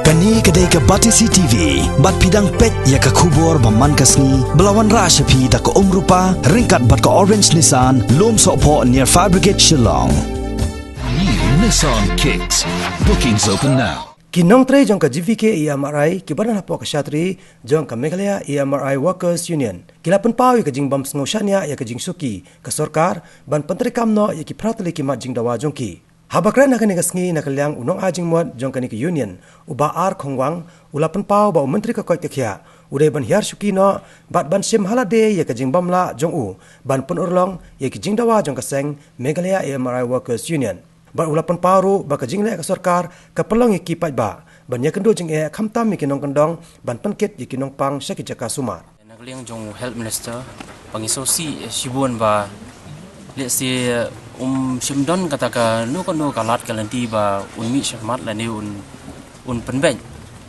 Kani kedai ke Batisi TV, bat pidang pet ya ke kubur baman kasni, belawan rasyapi tak ke rupa, ringkat bat ke Orange Nissan, lom sokpo near Fire Brigade Shillong. New Nissan Kicks. Bookings open now. Kinong tre jong ka GVK EMRI kibaran hapo ka Shatri jong ka Meghalaya EMRI Workers Union kilapan pau ka jing bam sngoshania ya ka jing suki ka sarkar ban pantrikam no ya ki pratali ki mat jing dawa jong ki habakran na kani gasngi na kalyang unong ajing mod jong kani ki union uba ar khongwang ulapan pau ba menteri ka koi tekya udai ban hiar suki no bat ban sim halade ya ka jing bamla jong u ban pun urlong ya ki jing dawa jong ka seng Meghalaya EMRI Workers Union ba ulapan paru ba ka jingle ka sarkar ka pelong iki pai ba ban ya kendo jing e khamtam mi kinong kendong ban panket yi kinong pang saki jaka sumar nagling jong health minister pangisosi shibun ba let's shimdon kata ka no kono kalat kalanti ba mi shmat la ne penben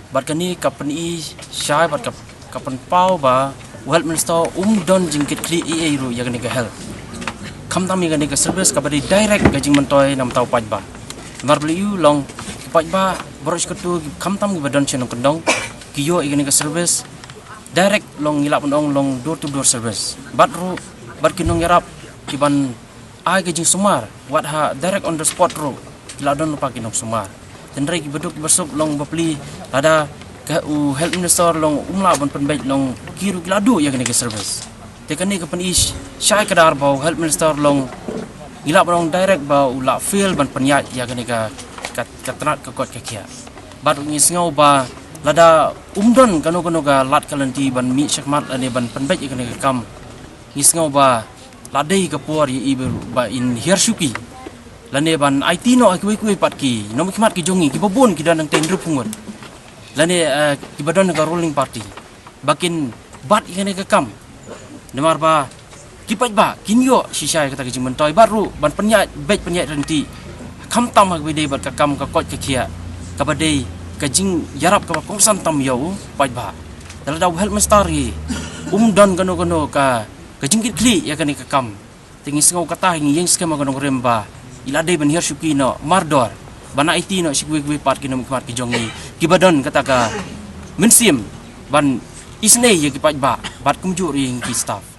bat kani kapani shai bat kapan pau ba health minister don jingkit kli e ru ya kani ka health kam tami gani ke service kabadi direct gajing mentoy nam tau pajba mar beliu long pajba boros ketu kam tam gibadon chenong kendong kiyo igani ke service direct long ngilap pendong long door to door service batru bat kinong yarap kiban ai gajing sumar wat ha direct on the spot ro ladon lupa kinong sumar tendrai gibaduk besok long bapli ada ka health minister long umla bon penbait long kiru ladu ya gani ke service tekani ke penish syai kadar bau health minister long ilap long direct bau la feel ban penyat ya kani ka katrat ka kot kakia bat ngi sngau ba lada umdon kanu ga lat kalanti ban mi syakmat ane ban penbet ya kani ka kam ngi sngau ba ladai ka puar ya iber ba in hirsuki lane ban IT no akui pat ki no mikmat ki jongi ki babon ki dan tendru pungut lane ki badon ka ruling party bakin bat ya kani ka kam Nemar ba kipat ba kinyo sisai kata kejing mentoy baru ban penyat baik penyat renti kam tam hak bide bat kakam ka kot kekia ka badai kejing yarap ka kongsan tam yau pai ba dal da health mestari don kano ka kejing kli ya kani kakam tingi sengau kata ngi yang skema kano remba ilade ban hier syukino mardor bana IT no sikwe pat kino mikmat ki jongi kibadon kata ka mensim ban isne ye kipat ba bat kumjuri ki staff